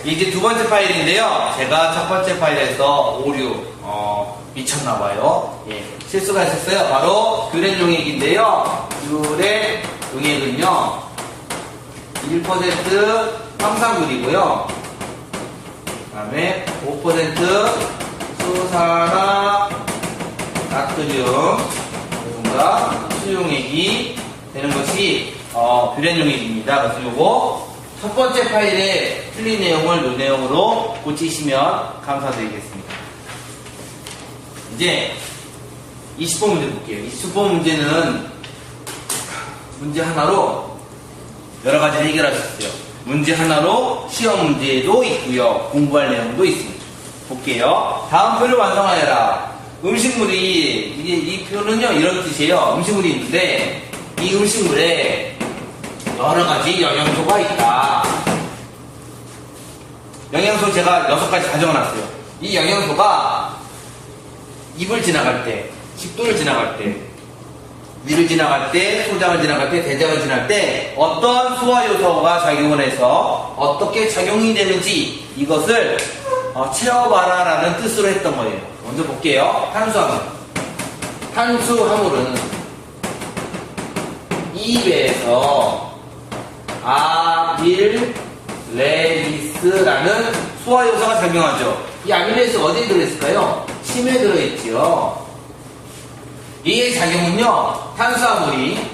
이제 두 번째 파일인데요. 제가 첫 번째 파일에서 오류, 미쳤나봐요. 예, 실수가 있었어요. 바로 뷰렛 용액인데요. 뷰렛 용액은요, 1% 황산물이고요. 그 다음에 5% 수산화 나트륨, 뭔가 수용액이 되는 것이 뷰렛 용액입니다. 그래서 요거 첫 번째 파일에 틀린 내용을 요 내용으로 고치시면 감사드리겠습니다. 이제 20번 문제 볼게요. 20번 문제는 문제 하나로 여러 가지 해결할 수 있어요. 문제 하나로 시험 문제도 있고요. 공부할 내용도 있습니다. 볼게요. 다음 표를 완성하여라. 음식물이, 이게 이 표는요, 이런 뜻이에요. 음식물이 있는데, 이 음식물에 여러 가지 영양소가 있다. 영양소 제가 6가지 가져놨어요. 이 영양소가 입을 지나갈 때, 식도를 지나갈 때, 위를 지나갈 때, 소장을 지나갈 때, 대장을 지나갈 때 어떤 소화 요소가 작용을 해서 어떻게 작용이 되는지 이것을 채워봐라 라는 뜻으로 했던 거예요. 먼저 볼게요. 탄수화물. 탄수화물은 입에서 아밀레이스라는 소화 요소가 작용하죠. 이 아밀레이스 어디에 들어있을까요? 침에 들어있죠. 이의 작용은요, 탄수화물이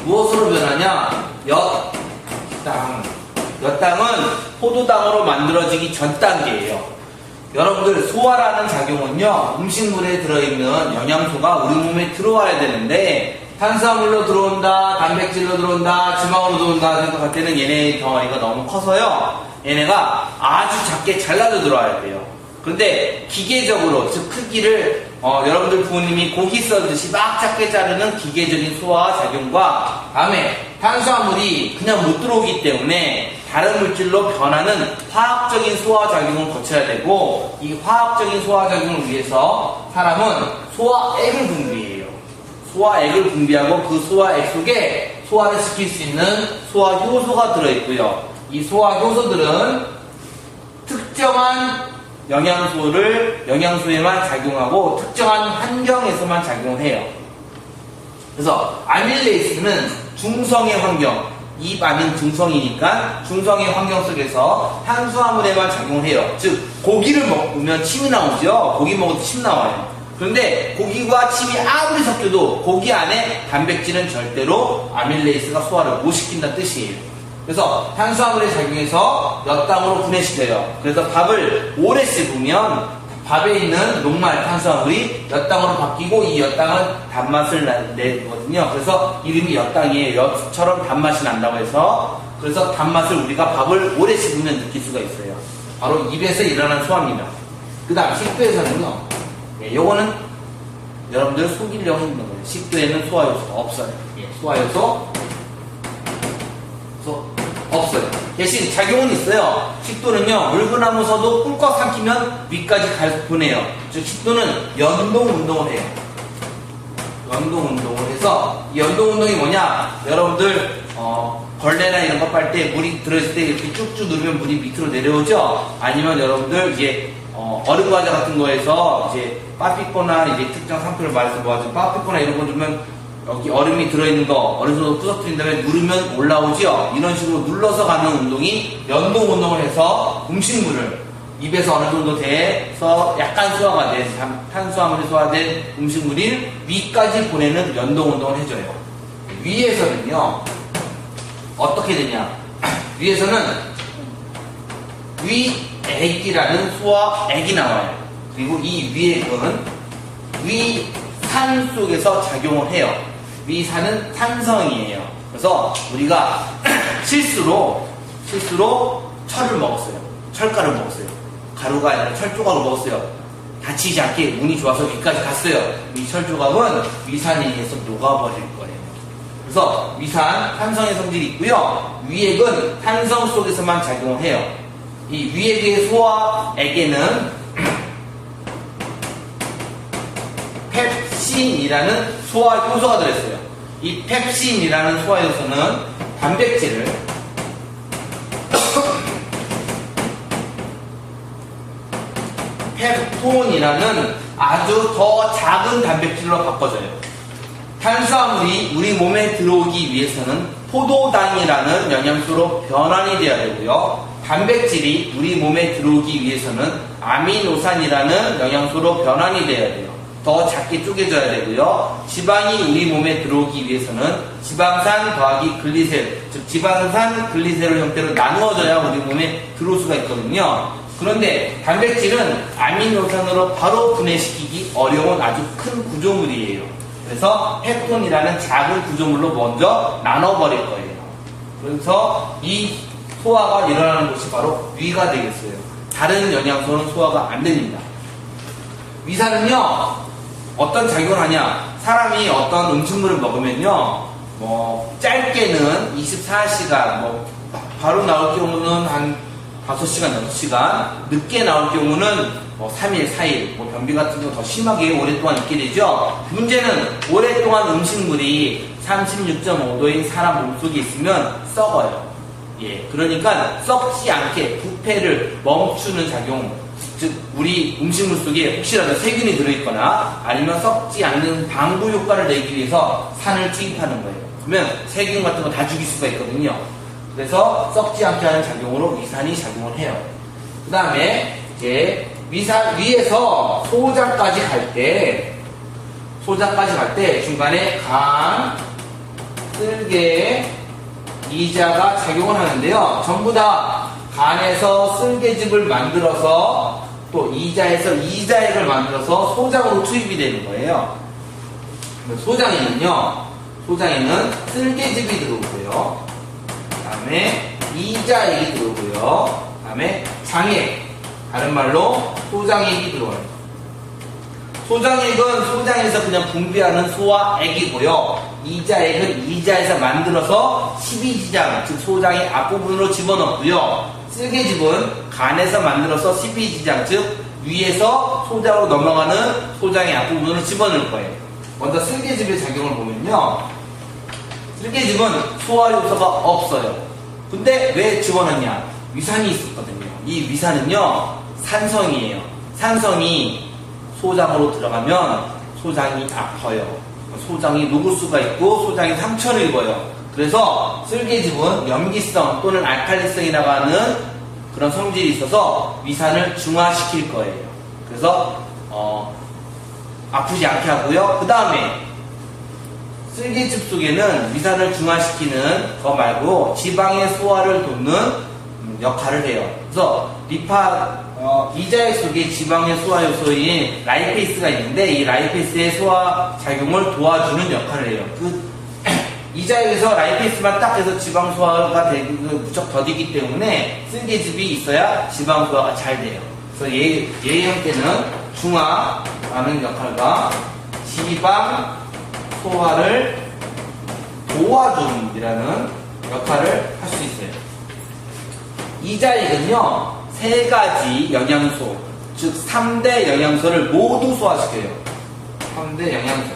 무엇으로 변하냐? 엿당. 엿당은 포도당으로 만들어지기 전 단계예요. 여러분들, 소화라는 작용은요, 음식물에 들어있는 영양소가 우리 몸에 들어와야 되는데, 탄수화물로 들어온다, 단백질로 들어온다, 지방으로 들어온다 생각할 때는 얘네 덩어리가 너무 커서요, 얘네가 아주 작게 잘라져 들어와야 돼요. 그런데 기계적으로, 즉 크기를 여러분들 부모님이 고기 썰듯이 막 작게 자르는 기계적인 소화 작용과, 다음에 탄수화물이 그냥 못 들어오기 때문에 다른 물질로 변하는 화학적인 소화 작용을 거쳐야 되고, 이 화학적인 소화 작용을 위해서 사람은 소화액을 분비해요. 소화액을 분비하고 그 소화액 속에 소화를 시킬 수 있는 소화 효소가 들어있고요. 이 소화 효소들은 특정한 영양소에만 작용하고 특정한 환경에서만 작용해요. 그래서 아밀레이스는 중성의 환경, 입 안은 중성이니까 중성의 환경 속에서 탄수화물에만 작용해요. 즉 고기를 먹으면 침이 나오죠. 고기 먹어도 침 나와요. 그런데 고기와 침이 아무리 섞여도 고기 안에 단백질은 절대로 아밀레이스가 소화를 못 시킨다는 뜻이에요. 그래서 탄수화물에 작용해서 엿당으로 분해시켜요. 그래서 밥을 오래 씹으면 밥에 있는 녹말 탄수화물이 엿당으로 바뀌고 이 엿당은 단맛을 내거든요. 그래서 이름이 엿당이에요. 엿처럼 단맛이 난다고 해서, 그래서 단맛을 우리가 밥을 오래 씹으면 느낄 수가 있어요. 바로 입에서 일어나는 소화입니다. 그 다음 식도에서는요, 요거는 여러분들 속이려고 했는 거예요. 식도에는 소화 요소가 없어요. 소화 요소 없어요. 대신 작용은 있어요. 식도는요, 물구나무 서도 꿀꺽 삼키면 위까지 보내요. 즉 식도는 연동 운동을 해요. 연동 운동을 해서, 이 연동 운동이 뭐냐? 여러분들 벌레나 이런 거 빨 때 물이 들어있을 때 이렇게 쭉쭉 누르면 물이 밑으로 내려오죠. 아니면 여러분들 이제 얼음 과자 같은 거에서 이제 빠삐꼬나 이제 특정 상표를 말해서 뭐하죠? 빠삐꼬나 이런 거 주면 여기 얼음이 들어있는 거 어느 정도 부서뜨린 다음에 누르면 올라오죠. 이런 식으로 눌러서 가는 운동이 연동 운동을 해서 음식물을 입에서 어느 정도 돼서 약간 소화가 된 탄수화물이 소화된 음식물이 위까지 보내는 연동 운동을 해줘요. 위에서는요, 어떻게 되냐? 위에서는 위액이라는 소화액이 나와요. 그리고 이 위액은 위산 속에서 작용을 해요. 위산은 산성이에요. 그래서 우리가 실수로 철을 먹었어요. 철가루를 먹었어요. 가루가 아니라 철조각을 먹었어요. 다치지 않게 운이 좋아서 위까지 갔어요. 이 철조각은 위산에 의해서 녹아버릴 거예요. 그래서 위산, 탄성의 성질이 있고요. 위액은 탄성 속에서만 작용을 해요. 이 위액의 소화액에는 펩신이라는 소화 효소가 들어있어요. 이 펩신이라는 소화 효소는 단백질을 케톤이라는 아주 더 작은 단백질로 바꿔져요. 탄수화물이 우리 몸에 들어오기 위해서는 포도당이라는 영양소로 변환이 되어야 되고요. 단백질이 우리 몸에 들어오기 위해서는 아미노산이라는 영양소로 변환이 되어야 돼요. 더 작게 쪼개져야 되고요. 지방이 우리 몸에 들어오기 위해서는 지방산 더하기 글리세롤, 즉 지방산 글리세롤 형태로 나누어져야 우리 몸에 들어올 수가 있거든요. 그런데 단백질은 아미노산으로 바로 분해시키기 어려운 아주 큰 구조물이에요. 그래서 펩톤이라는 작은 구조물로 먼저 나눠버릴 거예요. 그래서 이 소화가 일어나는 곳이 바로 위가 되겠어요. 다른 영양소는 소화가 안 됩니다. 위산은요, 어떤 작용을 하냐? 사람이 어떤 음식물을 먹으면요, 짧게는 24시간, 바로 나올 경우는 한 5시간, 6시간, 늦게 나올 경우는 3일, 4일, 변비 같은 경우 더 심하게 오랫동안 있게 되죠. 문제는 오랫동안 음식물이 36.5도인 사람 몸속에 있으면 썩어요. 예, 그러니까 썩지 않게 부패를 멈추는 작용, 즉 우리 음식물 속에 혹시라도 세균이 들어있거나 아니면 썩지 않는 방부 효과를 내기 위해서 산을 투입하는 거예요. 그러면 세균 같은 거 다 죽일 수가 있거든요. 그래서 썩지 않게 하는 작용으로 위산이 작용을 해요. 그 다음에 이제 위에서 소장까지 갈 때 중간에 간, 쓸개, 이자가 작용을 하는데요. 전부 다 간에서 쓸개즙을 만들어서 또 이자에서 이자액을 만들어서 소장으로 투입이 되는 거예요. 소장에는 쓸개즙이 들어오고요. 그 다음에 이자액이 들어오고요. 그 다음에 장액, 다른 말로 소장액이 들어와요. 소장액은 소장에서 그냥 분비하는 소화액이고요. 이자액은 이자에서 만들어서 십이지장, 즉 소장의 앞부분으로 집어넣고요. 쓸개즙은 간에서 만들어서 십이지장, 즉 위에서 소장으로 넘어가는 소장의 앞부분으로 집어넣을 거예요. 먼저 쓸개즙의 작용을 보면요. 쓸개즙은 소화 요소가 없어요. 근데 왜 집어넣냐? 위산이 있었거든요. 이 위산은요, 산성이에요. 산성이 소장으로 들어가면 소장이 아파요. 소장이 녹을 수가 있고 소장이 상처를 입어요. 그래서 쓸개즙은 염기성 또는 알칼리성이라고 하는 그런 성질이 있어서 위산을 중화시킬 거예요. 그래서 아프지 않게 하고요. 그 다음에 쓸개즙 속에는 위산을 중화시키는 거 말고 지방의 소화를 돕는 역할을 해요. 그래서 이자액 속에 지방의 소화 요소인 라이페이스가 있는데 이 라이페이스의 소화 작용을 도와주는 역할을 해요. 이자액에서 라이페이스만 딱 해서 지방 소화가 무척 더디기 때문에 쓸개즙이 있어야 지방 소화가 잘 돼요. 그래서 얘의 형태는 중화하는 역할과 지방 소화를 도와주는 역할을 할 수 있어요. 이자액은요, 3가지 영양소, 즉 3대 영양소를 모두 소화시켜요. 3대 영양소.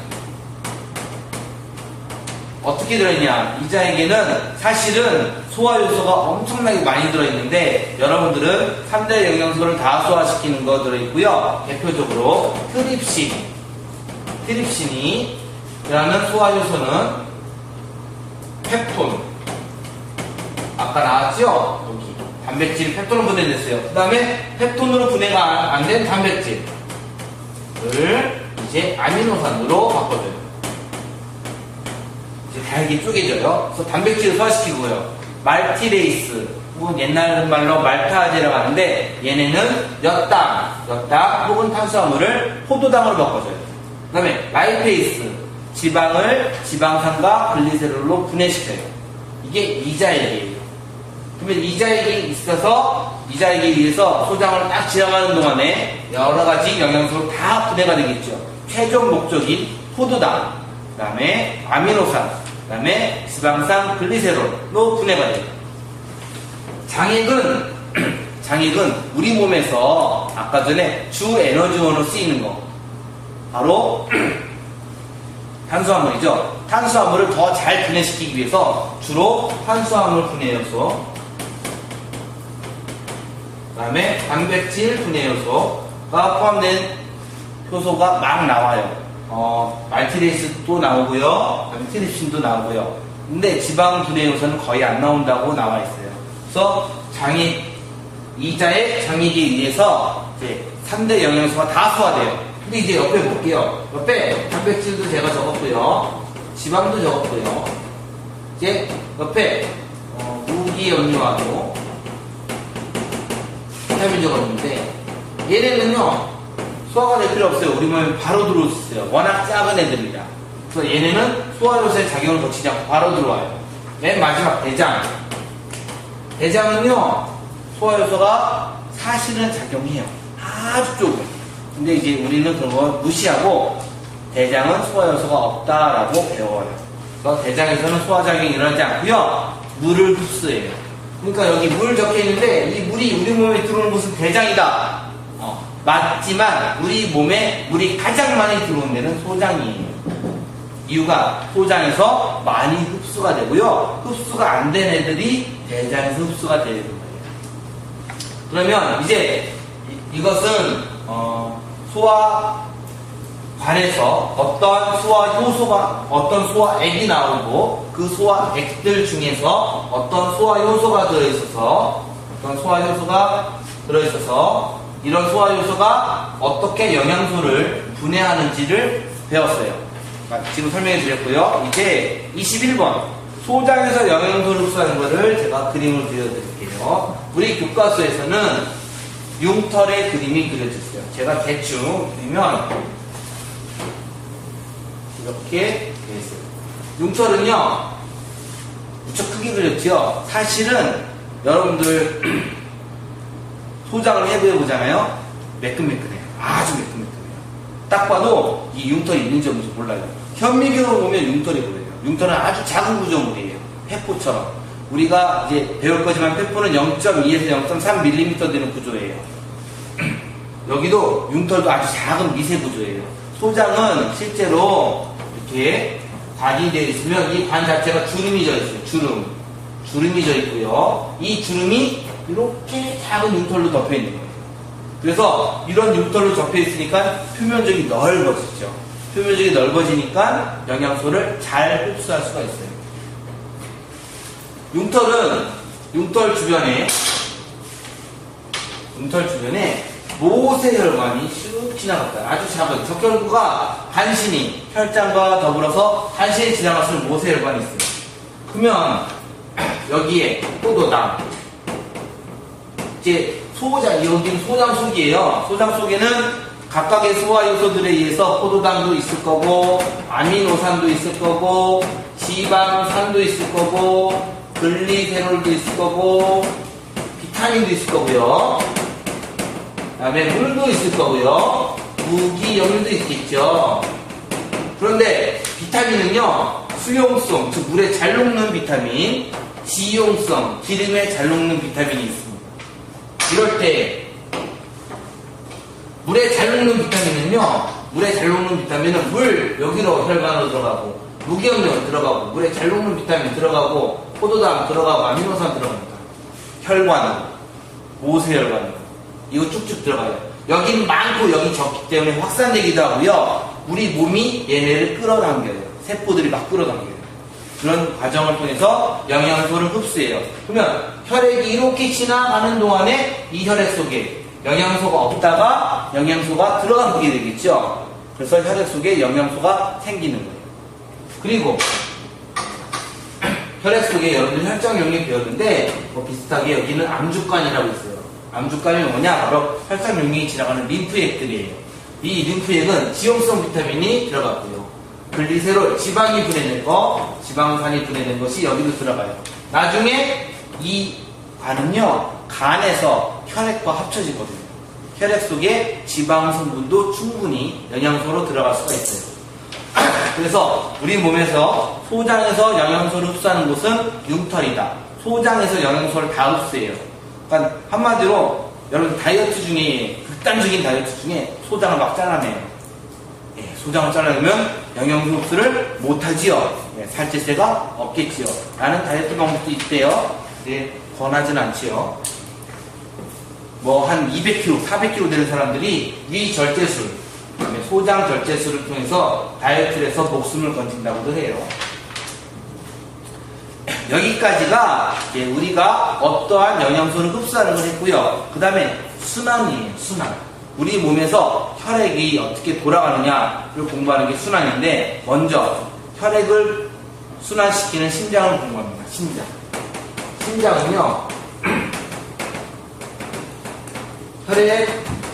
어떻게 들어있냐? 이자액에는 사실은 소화 요소가 엄청나게 많이 들어있는데 여러분들은 3대 영양소를 다 소화시키는 거 들어있고요. 대표적으로 트립신이라는 소화 요소는 펩톤. 아까 나왔죠? 여기. 단백질 펩톤으로 분해됐어요. 그 다음에 펩톤으로 분해가 안 된 단백질을 이제 아미노산으로 바꿔줘요. 이제 다르게 쪼개져요. 그래서 단백질을 소화시키고요. 말티레이스, 혹은 옛날 말로 말타제라고 하는데 얘네는 엿당 혹은 탄수화물을 포도당으로 바꿔줘요. 그 다음에 라이페이스, 지방을 지방산과 글리세롤로 분해시켜요. 이게 이자액이에요. 그러면 이자액이 있어서 이자액에 의해서 소장을 딱 지나가는 동안에 여러 가지 영양소로 다 분해가 되겠죠. 최종 목적인 포도당, 그 다음에 아미노산, 그 다음에 지방산 글리세롤로 분해가 돼요. 장액은 우리 몸에서 아까 전에 주 에너지원으로 쓰이는 거 바로 탄수화물이죠. 탄수화물을 더 잘 분해시키기 위해서 주로 탄수화물 분해 요소, 그 다음에 단백질 분해 요소, 포함된 효소가 막 나와요. 말티레이스도 나오고요, 트립신도 나오고요. 근데 지방 분해 요소는 거의 안 나온다고 나와 있어요. 그래서 이자의 장익에 의해서 이제 3대 영양소가 다 소화돼요. 근데 이제 옆에 볼게요. 옆에 단백질도 제가 적었고요, 지방도 적었고요. 이제 옆에 무기염료하고 비타민 적었는데 얘네는요 소화가 될 필요 없어요. 우리 몸에 바로 들어올 수 있어요. 워낙 작은 애들이라. 그래서 얘네는 소화효소의 작용을 거치지 않고 바로 들어와요. 맨 마지막 대장. 대장은요 소화효소가 사실은 작용해요. 아주 조금. 근데 이제 우리는 그런 거 무시하고 대장은 소화효소가 없다라고 배워요. 그래서 대장에서는 소화작용이 일어나지 않고요, 물을 흡수해요. 그러니까 여기 물 적혀 있는데 이 물이 우리 몸에 들어오는 곳은 대장이다. 맞지만 우리 몸에 물이 가장 많이 들어오는 데는 소장이에요. 이유가 소장에서 많이 흡수가 되고요, 흡수가 안 된 애들이 대장에서 흡수가 되는 거예요. 그러면 이제 이것은 소화관에서 어떤 소화효소가, 어떤 소화액이 나오고 그 소화액들 중에서 어떤 소화효소가 들어있어서 이런 소화효소가 어떻게 영양소를 분해하는지를 배웠어요. 지금 설명해 드렸고요. 이제 21번 소장에서 영양소를 흡수하는 것을 제가 그림으로 그려드릴게요. 우리 교과서에서는 융털의 그림이 그려져 있어요. 제가 대충 그리면 이렇게 되어 있어요. 융털은요 무척 크게 그렸죠. 사실은 여러분들 소장을 해보잖아요. 매끈매끈해요. 아주 매끈매끈해요. 딱 봐도 이 융털이 있는지 없는지 몰라요. 현미경으로 보면 융털이 보여요. 융털은 아주 작은 구조물이에요. 페포처럼. 우리가 이제 배울 거지만 페포는 0.2에서 0.3mm 되는 구조예요. 여기도 융털도 아주 작은 미세 구조예요. 소장은 실제로 이렇게 관이 되어 있으면 이 관 자체가 주름이 져 있어요. 주름이 져 있고요. 이 주름이 이렇게 작은 융털로 덮여 있는 거예요. 그래서 이런 융털로 덮여 있으니까 표면적이 넓어지죠. 표면적이 넓어지니까 영양소를 잘 흡수할 수가 있어요. 융털 주변에 모세혈관이 슉 지나갔다. 아주 작은 적혈구가 간신히 혈장과 더불어서 간신히 지나갔을 모세혈관이 있어요. 그러면 여기에 포도당, 이제 여기는 소장 속이에요. 소장 속에는 각각의 소화효소들에 의해서 포도당도 있을 거고, 아미노산도 있을 거고, 지방산도 있을 거고, 글리세롤도 있을 거고, 비타민도 있을 거고요. 그 다음에 물도 있을 거고요. 무기염료도 있겠죠. 그런데 비타민은요, 수용성, 즉 물에 잘 녹는 비타민, 지용성, 기름에 잘 녹는 비타민이 있습니다. 이럴 때 물에 잘 녹는 비타민은 물 여기로 혈관으로 들어가고, 무기염료 들어가고, 물에 잘 녹는 비타민 들어가고, 포도당 들어가고, 아미노산 들어갑니다. 혈관으로, 모세혈관으로 이거 쭉쭉 들어가요. 여긴 많고 여기 적기 때문에 확산되기도 하고요, 우리 몸이 얘네를 끌어당겨요. 세포들이 막 끌어당겨요. 그런 과정을 통해서 영양소를 흡수해요. 그러면 혈액이 이렇게 지나가는 동안에 이 혈액 속에 영양소가 없다가 영양소가 들어가게 되겠죠. 그래서 혈액 속에 영양소가 생기는 거예요. 그리고 혈액 속에 여러분들 혈장 용액 배웠는데 비슷하게 여기는 암주관이라고 있어요. 암주관이 뭐냐? 바로 혈장 용액이 지나가는 림프액들이에요. 이 림프액은 지용성 비타민이 들어갔고요, 글리세롤, 지방이 분해된 거, 지방산이 분해된 것이 여기로 들어가요. 나중에 이 관은요, 간에서 혈액과 합쳐지거든요. 혈액 속에 지방 성분도 충분히 영양소로 들어갈 수가 있어요. 그래서 우리 몸에서 소장에서 영양소를 흡수하는 곳은 융털이다. 소장에서 영양소를 다 흡수해요. 그러니까 한마디로 여러분 다이어트 중에, 극단적인 다이어트 중에 소장을 막 잘라내요. 소장을 잘라내면 영양소 흡수를 못하지요. 살찌세가 없겠지요. 라는 다이어트 방법도 있대요. 권하진 않지요. 뭐 한 200kg, 400kg 되는 사람들이 위절제술, 그다음에 소장절제술을 통해서 다이어트를 해서 목숨을 건진다고도 해요. 여기까지가 이제 우리가 어떠한 영양소를 흡수하는 걸 했고요. 그 다음에 순환이에요. 순환. 우리 몸에서 혈액이 어떻게 돌아가느냐를 공부하는 게 순환인데, 먼저 혈액을 순환시키는 심장을 공부합니다. 심장. 심장은요, 혈액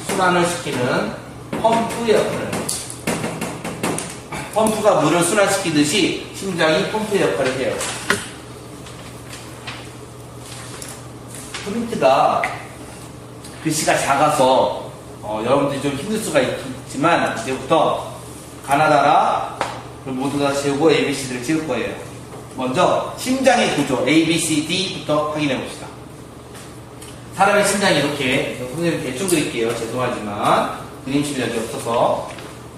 순환을 시키는 펌프 역할을 해요. 펌프가 물을 순환시키듯이 심장이 펌프 역할을 해요. 프린트가 글씨가 작아서 여러분들이 좀 힘들 수가 있지만, 이제부터 가나다라 모두 다 세우고 ABCD를 찍을 거예요. 먼저 심장의 구조 ABCD부터 확인해 봅시다. 사람의 심장이 이렇게, 선생님 대충 그릴게요. 죄송하지만 그림 실력이 없어서.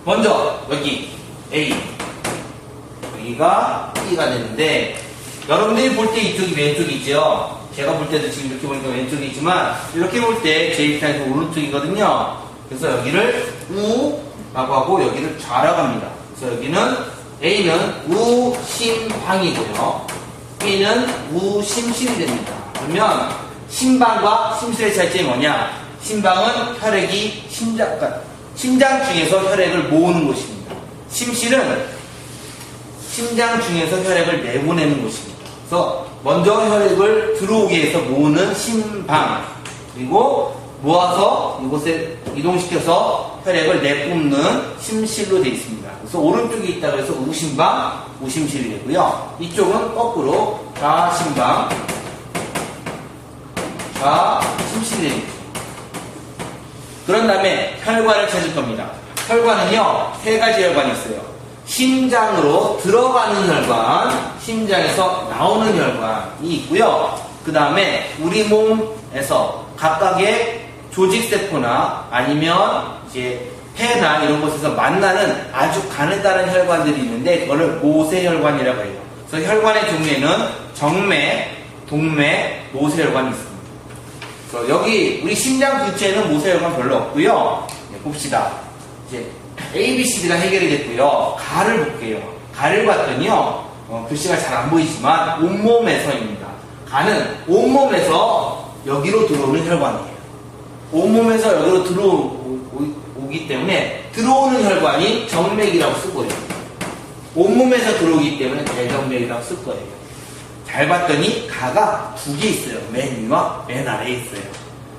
먼저 여기 A, 여기가 B가 되는데, 여러분들이 볼 때 이쪽이 왼쪽이죠. 제가 볼 때도 지금 이렇게 보니까 왼쪽이지만, 이렇게 볼 때 제 입장에서 오른쪽이거든요. 그래서 여기를 우라고 하고 여기를 좌라고 합니다. 그래서 여기는 A는 우심방이고요, B는 우심실이 됩니다. 그러면 심방과 심실의 차이점이 뭐냐? 심방은 혈액이 심장 중에서 혈액을 모으는 곳입니다. 심실은 심장 중에서 혈액을 내보내는 곳입니다. 그래서 먼저 혈액을 들어오게 해서 모으는 심방, 그리고 모아서 이곳에 이동시켜서 혈액을 내뿜는 심실로 되어 있습니다. 그래서 오른쪽에 있다고 해서 우심방, 우심실이 되고요. 이쪽은 거꾸로 좌심방, 좌심실이 됩니다. 그런 다음에 혈관을 찾을 겁니다. 혈관은요, 세 가지 혈관이 있어요. 심장으로 들어가는 혈관, 심장에서 나오는 혈관이 있고요. 그 다음에 우리 몸에서 각각의 조직세포나 아니면 이제 폐나 이런 곳에서 만나는 아주 가느다란 혈관들이 있는데, 그거를 모세혈관이라고 해요. 그래서 혈관의 종류에는 정맥, 동맥, 모세혈관이 있습니다. 그래서 여기 우리 심장 근처에는 모세혈관 별로 없고요. 네, 봅시다. 이제 A, B, C, D가 해결이 됐고요. 가를 볼게요. 가를 봤더니요, 글씨가 잘 안 보이지만 온몸에서입니다. 가는 온몸에서 여기로 들어오는 혈관이에요. 온몸에서 여기로 들어오기 때문에 들어오는 혈관이 정맥이라고 쓰고요. 온몸에서 들어오기 때문에 대정맥이라고 쓸 거예요. 잘 봤더니 가가 두 개 있어요. 맨 위와 맨 아래에 있어요.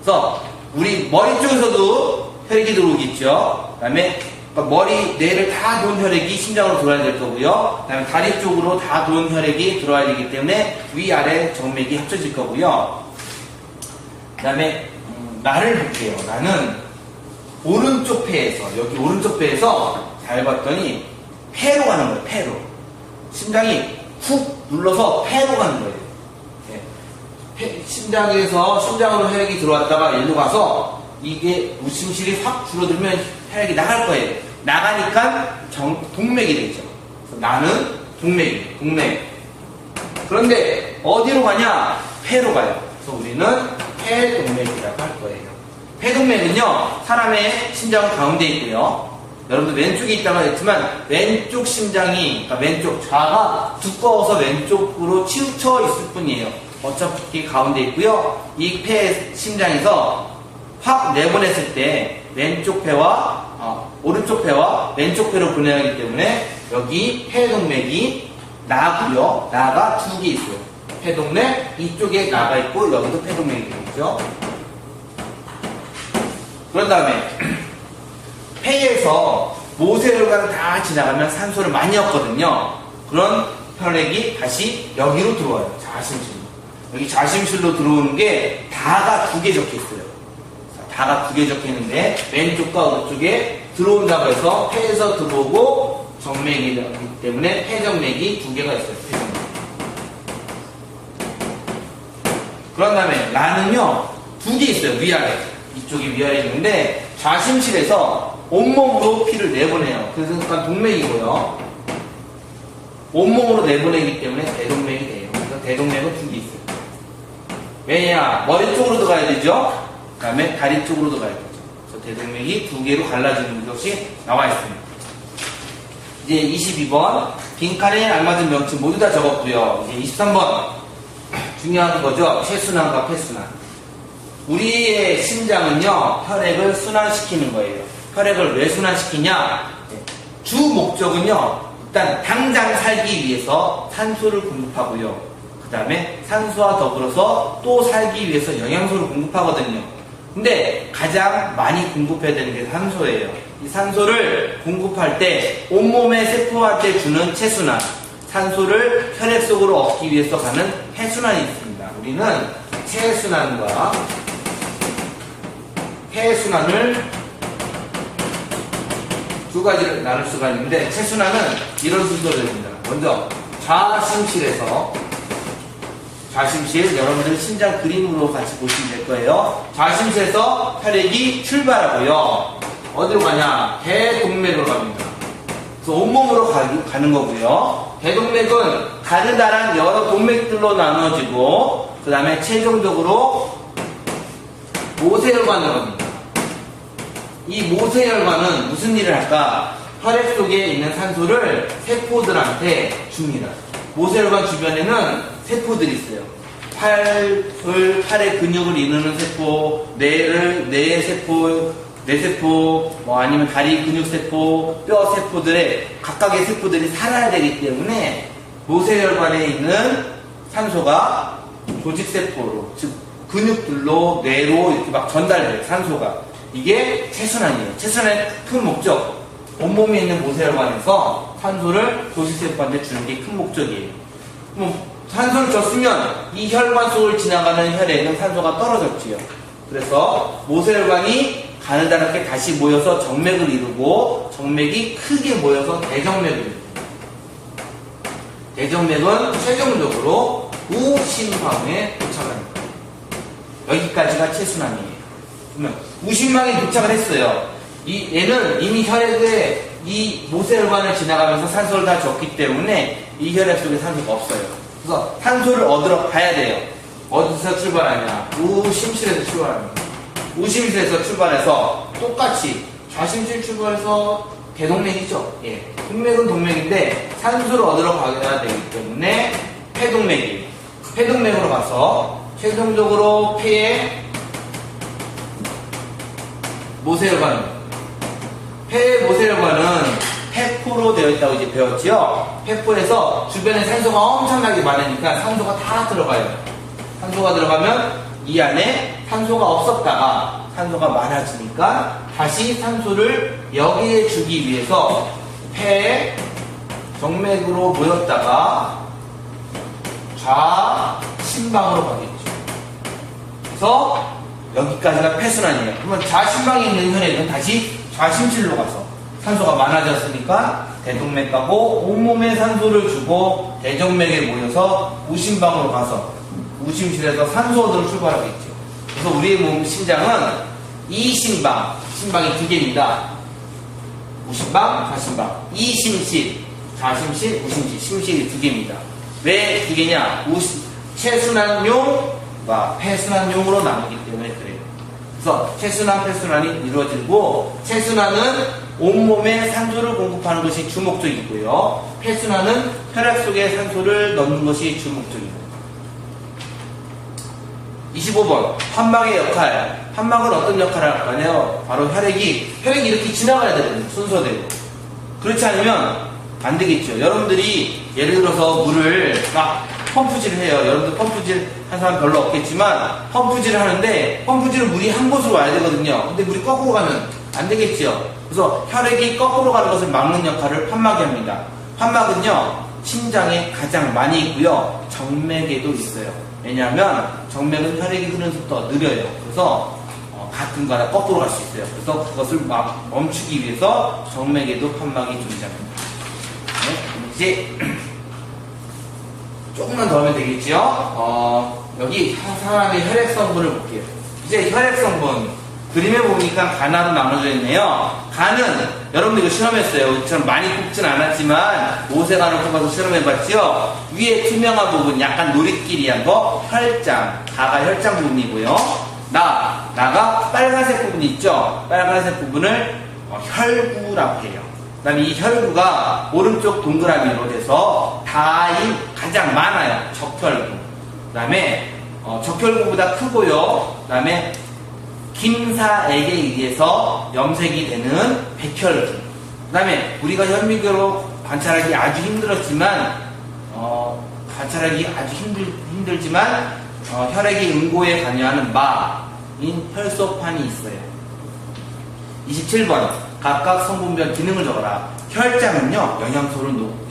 그래서 우리 머리 쪽에서도 혈액이 들어오겠죠. 그 다음에 머리, 뇌를 다 도는 혈액이 심장으로 들어와야 될 거고요. 그 다음에 다리 쪽으로 다 도는 혈액이 들어와야 되기 때문에 위아래 정맥이 합쳐질 거고요. 그 다음에 나를 볼게요. 나는 오른쪽 폐에서, 여기 오른쪽 폐에서 잘 봤더니 폐로 가는 거예요. 폐로. 심장이 훅 눌러서 폐로 가는 거예요. 네. 심장에서 심장으로 혈액이 들어왔다가 일로 가서 이게 우심실이 확 줄어들면 혈액이 나갈 거예요. 나가니까 동맥이 되죠. 그래서 나는 동맥. 그런데 어디로 가냐? 폐로 가요. 그래서 우리는 폐동맥이라고 할 거예요. 폐동맥은요, 사람의 심장 가운데 있고요. 여러분들 왼쪽에 있다고 했지만 왼쪽 심장이, 그러니까 왼쪽 좌가 두꺼워서 왼쪽으로 치우쳐 있을 뿐이에요. 어차피 가운데 있고요. 이 폐 심장에서 확 내보냈을 때 왼쪽 폐와 오른쪽 폐와 왼쪽 폐로 보내야 하기 때문에 여기 폐동맥이 나고요. 나가 두 개 있어요. 폐동맥, 이쪽에 나가 있고 여기도 폐동맥이 되겠죠. 그런 다음에 폐에서 모세혈관을 다 지나가면 산소를 많이 얻거든요. 그런 혈액이 다시 여기로 들어와요. 좌심실로. 여기 좌심실로 들어오는 게 다가 두 개 적혀 있어요. 다가 두 개 적혀 있는데 왼쪽과 오른쪽에 들어온다고 해서 폐에서 들어오고 정맥이기 때문에 폐정맥이 두 개가 있어요. 폐정맥. 그런 다음에 나는요, 두 개 있어요. 위아래. 이쪽이 위아래 있는데 좌심실에서 온몸으로 피를 내보내요. 그래서 동맥이고요. 온몸으로 내보내기 때문에 대동맥이 돼요. 그래서 대동맥은 두 개 있어요. 왜냐? 머리 쪽으로 들어가야 되죠? 다음에 다리 쪽으로도 가야 되죠. 그래서 대동맥이 두 개로 갈라지는 것이 나와 있습니다. 이제 22번 빈칸에 알맞은 명칭 모두 다 적었고요. 이제 23번 중요한 거죠. 쇄순환과 폐순환. 우리의 심장은요 혈액을 순환시키는 거예요. 혈액을 왜 순환시키냐? 주 목적은요 일단 당장 살기 위해서 산소를 공급하고요. 그 다음에 산소와 더불어서 또 살기 위해서 영양소를 공급하거든요. 근데 가장 많이 공급해야 되는 게 산소예요. 이 산소를 공급할 때 온몸의 세포한테 주는 체순환, 산소를 혈액 속으로 얻기 위해서 가는 폐순환이 있습니다. 우리는 체순환과 폐순환을 두 가지를 나눌 수가 있는데, 체순환은 이런 순서로 됩니다. 먼저 좌심실, 여러분들 심장 그림으로 같이 보시면 될 거예요. 좌심실에서 혈액이 출발하고요. 어디로 가냐? 대동맥으로 갑니다. 그래서 온몸으로 가는 거고요. 대동맥은 가느다란 여러 동맥들로 나눠지고, 그 다음에 최종적으로 모세혈관으로 갑니다. 이 모세혈관은 무슨 일을 할까? 혈액 속에 있는 산소를 세포들한테 줍니다. 모세혈관 주변에는 세포들이 있어요. 팔의 근육을 이루는 세포, 뇌의 세포, 뇌세포, 아니면 다리 근육세포, 뼈세포들의 각각의 세포들이 살아야 되기 때문에 모세혈관에 있는 산소가 조직세포로, 즉 근육들로 뇌로 이렇게 막 전달돼요. 산소가. 이게 체순환이에요. 체순환의 큰 목적. 온몸에 있는 모세혈관에서 산소를 조직세포한테 주는 게 큰 목적이에요. 산소를 줬으면 이 혈관 속을 지나가는 혈액은 산소가 떨어졌지요. 그래서 모세혈관이 가느다랗게 다시 모여서 정맥을 이루고, 정맥이 크게 모여서 대정맥을 이룹니다. 대정맥은 최종적으로 우심방에 도착합니다. 여기까지가 체순환이에요. 그러면 우심방에 도착을 했어요. 얘는 이미 혈액에 이 모세혈관을 지나가면서 산소를 다 줬기 때문에 이 혈액 속에 산소가 없어요. 그래서 산소를 얻으러 가야 돼요. 어디서 출발하냐? 우심실에서 출발합니다. 우심실에서 출발해서 똑같이 좌심실 출발해서 대동맥이죠. 예. 동맥은 동맥인데 산소를 얻으러 가야 되기 때문에 폐동맥이에요. 폐동맥으로 가서 최종적으로 폐에 모세혈관, 폐의 모세혈관은 폐포로 되어 있다고 이제 배웠지요. 폐포에서 주변에 산소가 엄청나게 많으니까 산소가 다 들어가요. 산소가 들어가면 이 안에 산소가 없었다가 산소가 많아지니까 다시 산소를 여기에 주기 위해서 폐의 정맥으로 모였다가 좌심방으로 가겠죠. 그래서 여기까지가 폐순환이에요. 그러면 좌심방에 있는 혈액은 다시 좌심실로 가서 산소가 많아졌으니까 대동맥 가고 온몸에 산소를 주고 대정맥에 모여서 우심방으로 가서 우심실에서 산소 얻으러 출발하겠죠. 그래서 우리의 몸 심장은 이심방, 심방이 두 개입니다. 우심방, 좌심방. 이심실, 좌심실, 우심실, 심실이 두 개입니다. 왜 두 개냐? 체순환용과 폐순환용으로 나누기 때문에 그래요. 그래서 체순환, 폐순환이 이루어지고, 체순환은 온몸에 산소를 공급하는 것이 주목적이고요. 폐순환은 혈액 속에 산소를 넣는 것이 주목적이고. 25번 판막의 역할. 판막은 어떤 역할을 할까요? 바로 혈액이 이렇게 지나가야 되거든요. 순서대로. 그렇지 않으면 안 되겠죠. 여러분들이 예를 들어서 물을 막 펌프질을 해요. 여러분들 펌프질 한 사람 별로 없겠지만 펌프질을 하는데 펌프질은 물이 한 곳으로 와야 되거든요. 근데 물이 거꾸로 가면 안 되겠죠. 그래서 혈액이 거꾸로 가는 것을 막는 역할을 판막이 합니다. 판막은요 심장에 가장 많이 있고요. 정맥에도 있어요. 왜냐하면 정맥은 혈액이 흐르는 속도가 느려요. 그래서 가끔 가다 거꾸로 갈 수 있어요. 그래서 그것을 막 멈추기 위해서 정맥에도 판막이 존재합니다. 네, 이제 조금만 더 하면 되겠지요. 여기 사람의 혈액 성분을 볼게요. 이제 혈액 성분 그림에 보니까 간하로 나눠져 있네요. 간은 여러분들 이거 실험했어요. 이처럼 많이 뽑진 않았지만 모세간을 뽑아서 실험해봤지요. 위에 투명한 부분 약간 노릇끼리한 거 혈장, 가가 혈장 부분이고요. 나가 빨간색 부분이 있죠. 빨간색 부분을 혈구라고 해요. 그 다음에 이 혈구가 오른쪽 동그라미로 돼서 다인 가장 많아요. 적혈구. 그 다음에 적혈구보다 크고요. 그 다음에 김사액에 의해서 염색이 되는 백혈구. 그 다음에 우리가 현미경으로 관찰하기 아주 힘들었지만 관찰하기 아주 힘들지만 혈액의 응고에 관여하는 마인 혈소판이 있어요. 27번 각각 성분별 기능을 적어라. 혈장은요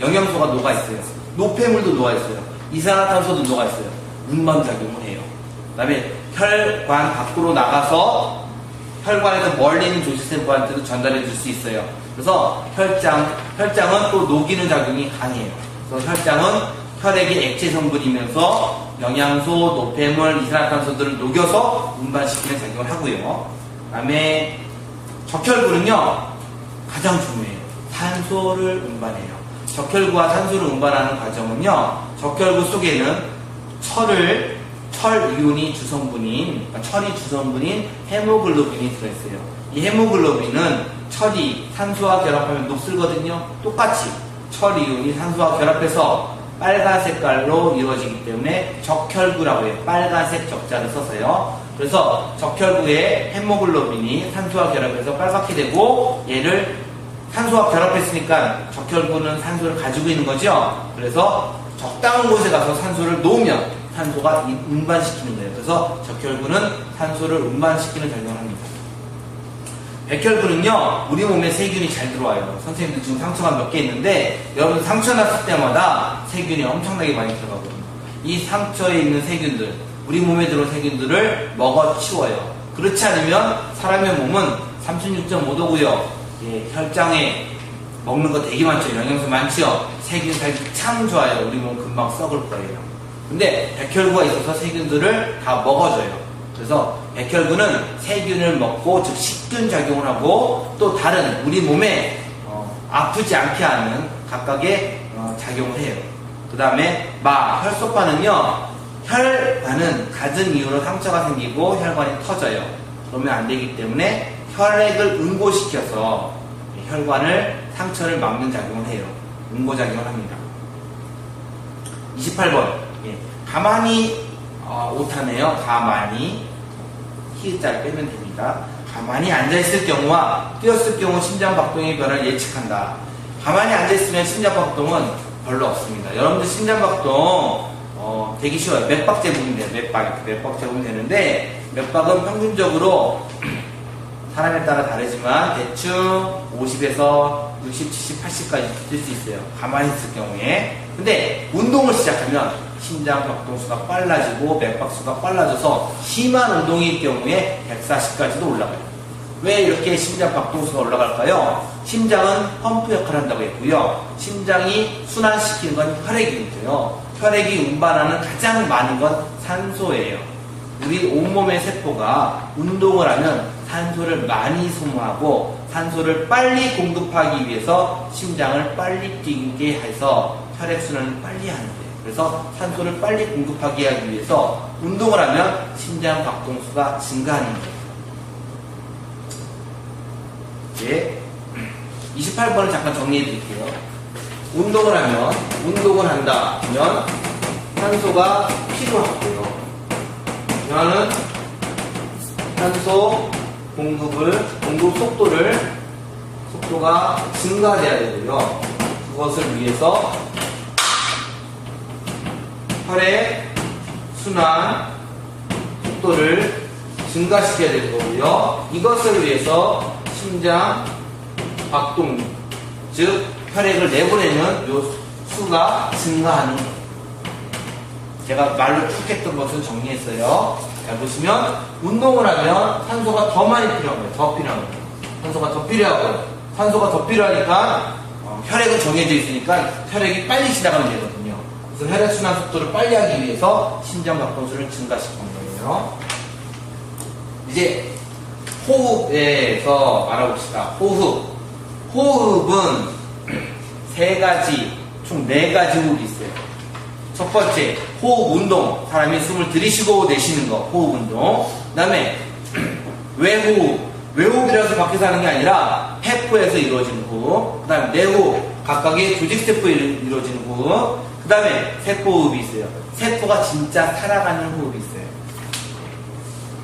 영양소가 녹아 있어요. 노폐물도 녹아 있어요. 이산화탄소도 녹아 있어요. 운반작용을 해요. 그 다음에 혈관 밖으로 나가서 혈관에서 멀리 있는 조직세포한테도 전달해 줄 수 있어요. 그래서 혈장은 또 녹이는 작용이 강해요. 그래서 혈장은 혈액의 액체 성분이면서 영양소, 노폐물, 이산화탄소들을 녹여서 운반시키는 작용을 하고요. 그 다음에 적혈구는요 가장 중요해요. 산소를 운반해요. 적혈구와 산소를 운반하는 과정은요 적혈구 속에는 철 이온이 주성분인 철이 주성분인 헤모글로빈이 들어있어요. 이 헤모글로빈은 철이 산소와 결합하면 녹슬거든요. 똑같이 철 이온이 산소와 결합해서 빨간 색깔로 이루어지기 때문에 적혈구라고 해요. 빨간색 적자를 써서요. 그래서 적혈구에 헤모글로빈이 산소와 결합해서 빨갛게 되고 얘를 산소와 결합했으니까 적혈구는 산소를 가지고 있는 거죠. 그래서 적당한 곳에 가서 산소를 놓으면 산소가 운반시키는 거예요. 그래서 적혈구는 산소를 운반시키는 작용을 합니다. 백혈구는요 우리 몸에 세균이 잘 들어와요. 선생님들 지금 상처가 몇 개 있는데 여러분 상처 났을 때마다 세균이 엄청나게 많이 들어가거든요. 이 상처에 있는 세균들 우리 몸에 들어온 세균들을 먹어 치워요. 그렇지 않으면 사람의 몸은 36.5도고요 혈장에 먹는 거 되게 많죠. 영양소 많죠. 세균 살기 참 좋아요. 우리 몸 금방 썩을 거예요. 근데 백혈구가 있어서 세균들을 다 먹어줘요. 그래서 백혈구는 세균을 먹고 즉 식균 작용을 하고 또 다른 우리 몸에 아프지 않게 하는 각각의 작용을 해요. 그 다음에 혈소판은요 혈관은 갖은 이유로 상처가 생기고 혈관이 터져요. 그러면 안 되기 때문에 혈액을 응고시켜서 상처를 막는 작용을 해요. 응고작용을 합니다. 28번 가만히 오타네요. 가만히 히읗자를 빼면 됩니다. 가만히 앉아있을 경우와 뛰었을 경우 심장박동의 변화를 예측한다. 가만히 앉아있으면 심장박동은 별로 없습니다. 여러분들 심장박동 되게 쉬워요. 몇 박 재보면 돼요. 몇 박 재보면 되는데 몇 박은 평균적으로 사람에 따라 다르지만 대충 50에서 60, 70, 80까지 뛸 수 있어요. 가만히 있을 경우에. 근데 운동을 시작하면 심장 박동수가 빨라지고 맥박수가 빨라져서 심한 운동일 경우에 140까지도 올라가요. 왜 이렇게 심장 박동수가 올라갈까요? 심장은 펌프 역할을 한다고 했고요. 심장이 순환시키는 건 혈액이고요. 혈액이 운반하는 가장 많은 건 산소예요. 우리 온몸의 세포가 운동을 하면 산소를 많이 소모하고 산소를 빨리 공급하기 위해서 심장을 빨리 뛰게 해서 혈액순환을 빨리 하는 거예요. 그래서 산소를 빨리 공급하게 하기 위해서 운동을 하면 심장 박동수가 증가하는 거예요. 이제 28번을 잠깐 정리해 드릴게요. 운동을 한다 하면 산소가 필요하고요. 이거는 산소 공급 속도가 증가돼야 되고요. 그것을 위해서 혈액 순환 속도를 증가시켜야 될 거고요. 이것을 위해서 심장 박동, 즉 혈액을 내보내는 요 수가 증가하는 거예요. 제가 말로 쭉 했던 것을 정리했어요. 자, 보시면 운동을 하면 산소가 더 많이 필요한 거예요. 더 필요한 거예요. 산소가 더 필요하고 산소가 더 필요하니까 혈액은 정해져 있으니까 혈액이 빨리 지나가면 되거든요. 그래서 혈액순환 속도를 빨리 하기 위해서 심장박동수를 증가시키는 거예요. 이제 호흡에서 알아봅시다. 호흡은 총 4가지 호흡이 있어요. 첫 번째, 호흡 운동. 사람이 숨을 들이쉬고 내쉬는 거, 호흡 운동. 그 다음에, 외호흡. 외호흡이라서 밖에서 하는 게 아니라, 폐포에서 이루어지는 호흡. 그 다음에, 내호흡. 각각의 조직세포에 이루어지는 호흡. 그 다음에, 세포호흡이 있어요. 세포가 진짜 살아가는 호흡이 있어요.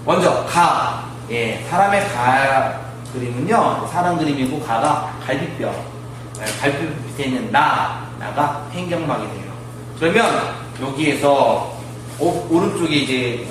먼저, 가. 예, 사람의 가 그림은요, 사람 그림이고, 가가 갈비뼈. 갈비뼈 밑에 있는 나가 횡격막이 돼요. 그러면 여기에서 오른쪽에 이제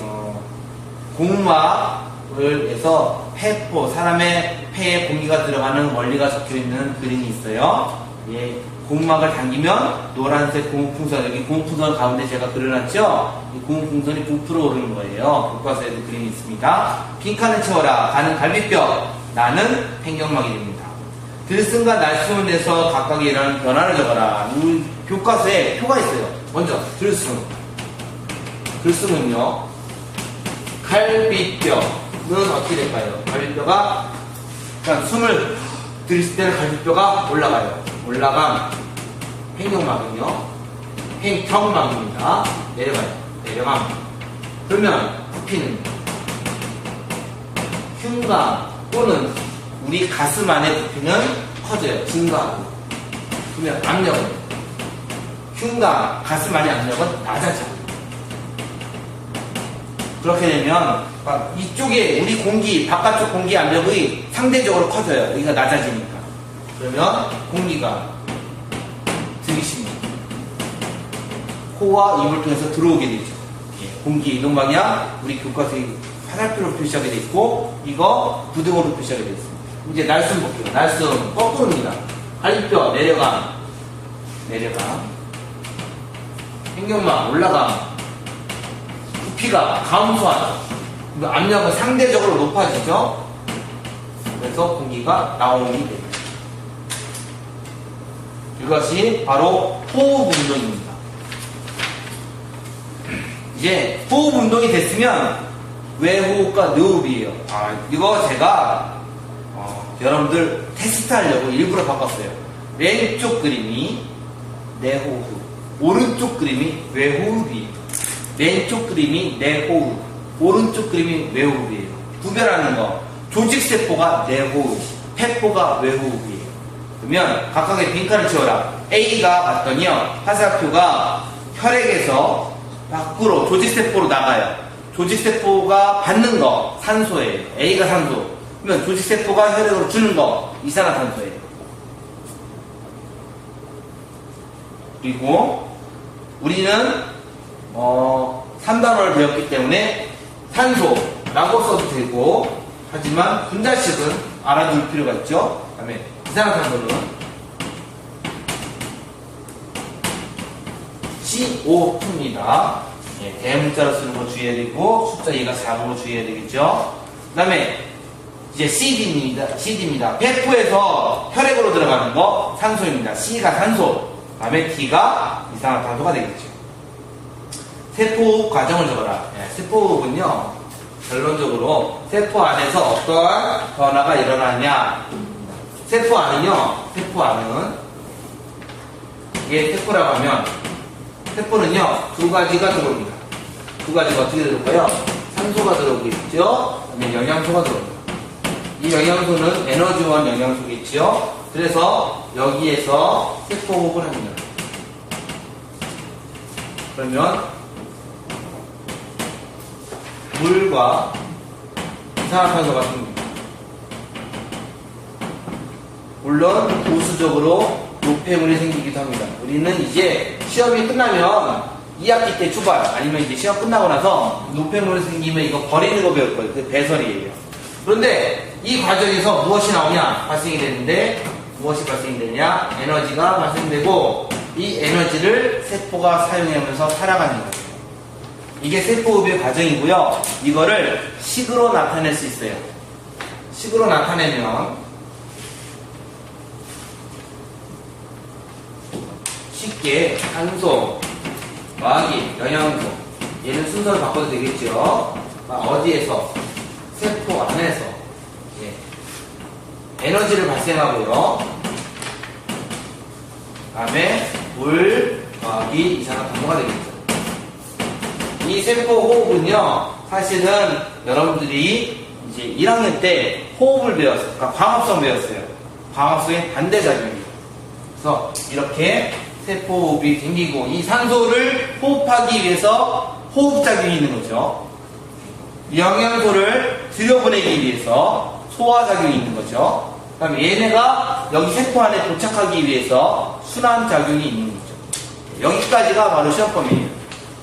공막을 해서 폐포, 사람의 폐에 공기가 들어가는 원리가 적혀 있는 그림이 있어요. 예, 공막을 당기면 노란색 고무풍선, 여기 고무풍선 가운데 제가 그려놨죠? 이 고무풍선이 부풀어 오르는 거예요. 교과서에도 그림이 있습니다. 빈칸을 채워라. 가는 갈비뼈, 나는 횡격막이 됩니다. 들숨과 날숨을 내서 각각의 이런 변화를 적어라. 우리 교과서에 표가 있어요. 먼저 들숨. 들숨은요, 갈비뼈는 어떻게 될까요? 갈비뼈가, 그러니까 숨을 들이쉴 때는 갈비뼈가 올라가요. 올라감. 횡격막은요, 횡격막입니다. 내려가요. 내려감. 그러면 부피는 흉감 또는 우리 가슴 안의 부피는 커져요. 증가하고. 그러면 압력은 흉감, 가슴 안의 압력은 낮아져요. 그렇게 되면 이쪽에 우리 공기, 바깥쪽 공기 압력이 상대적으로 커져요. 여기가 낮아지니까. 그러면 공기가 들이쉽니다. 코와 입을 통해서 들어오게 되죠. 공기 이동 방향, 우리 교과서에 화살표로 표시하게 되어 있고, 이거 부등호로 표시하게 되어 있습니다. 이제 날숨 볼게요. 날숨 거꾸로입니다. 갈비뼈 내려감, 횡격막 올라감, 부피가 감소하죠. 압력은 상대적으로 높아지죠. 그래서 공기가 나오게 됩니다. 이것이 바로 호흡 운동입니다. 이제 호흡 운동이 됐으면 외호흡과 내호흡이에요. 이거 제가 여러분들 테스트 하려고 일부러 바꿨어요. 왼쪽 그림이 내호흡, 오른쪽 그림이 외호흡이에요. 왼쪽 그림이 내호흡, 오른쪽 그림이 외호흡이에요. 구별하는 거, 조직세포가 내호흡, 폐포가 외호흡이에요. 그러면 각각의 빈칸을 채워라. A가 봤더니요, 화살표가 혈액에서 밖으로 조직세포로 나가요. 조직세포가 받는 거 산소예요. A가 산소. 그러면 조직세포가 혈액으로 주는 거 이산화탄소예요. 그리고 우리는 3단원을 배웠기 때문에 산소라고 써도 되고, 하지만 분자식은 알아둘 필요가 있죠. 그 다음에 이산화탄소는 CO2입니다. 예, 대문자로 쓰는 거 주의해야 되고, 숫자 2가 4으로 주의해야 되겠죠. 그 다음에 이제 CD입니다. 폐포에서 혈액으로 들어가는 거 산소입니다. C가 산소, 그 다음에 D가 이산화탄소가 되겠죠. 세포호흡 과정을 적어라. 예, 세포호흡은요, 결론적으로 세포 안에서 어떠한 변화가 일어나냐. 세포 안은요, 이게 세포라고 하면, 세포는요, 두 가지가 들어옵니다. 두 가지가 어떻게 들어올까요? 산소가 들어오겠죠? 그 다음에 영양소가 들어옵니다. 이 영양소는 에너지원 영양소겠죠? 그래서 여기에서 세포호흡을 합니다. 그러면 물과 이산화탄소가 생깁니다. 물론 보수적으로 노폐물이 생기기도 합니다. 우리는 이제 시험이 끝나면 2학기 때 초반, 아니면 이제 시험 끝나고 나서 노폐물이 생기면 이거 버리는 거 배울 거예요. 그 배설이에요. 그런데 이 과정에서 무엇이 나오냐? 발생이 되는데, 무엇이 발생이 되냐? 에너지가 발생되고, 이 에너지를 세포가 사용하면서 살아가는 거예요. 이게 세포흡의 과정이고요. 이거를 식으로 나타낼 수 있어요. 식으로 나타내면 쉽게 산소, 화학이, 영양소, 얘는 순서를 바꿔도 되겠죠. 어디에서? 세포 안에서 에너지를 발생하고요. 그 다음에 물, 화학이, 이산화탄소가 되겠죠. 이 세포호흡은요, 사실은 여러분들이 이제 1학년 때 호흡을 배웠어요. 그러니까 광합성 배웠어요. 광합성의 반대작용이에요. 그래서 이렇게 세포호흡이 생기고, 이 산소를 호흡하기 위해서 호흡작용이 있는 거죠. 영양소를 들여보내기 위해서 소화작용이 있는 거죠. 그 다음에 얘네가 여기 세포 안에 도착하기 위해서 순환작용이 있는 거죠. 여기까지가 바로 시험범위예요.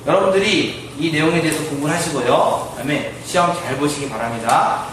여러분들이 이 내용에 대해서 공부를 하시고요. 그 다음에 시험 잘 보시기 바랍니다.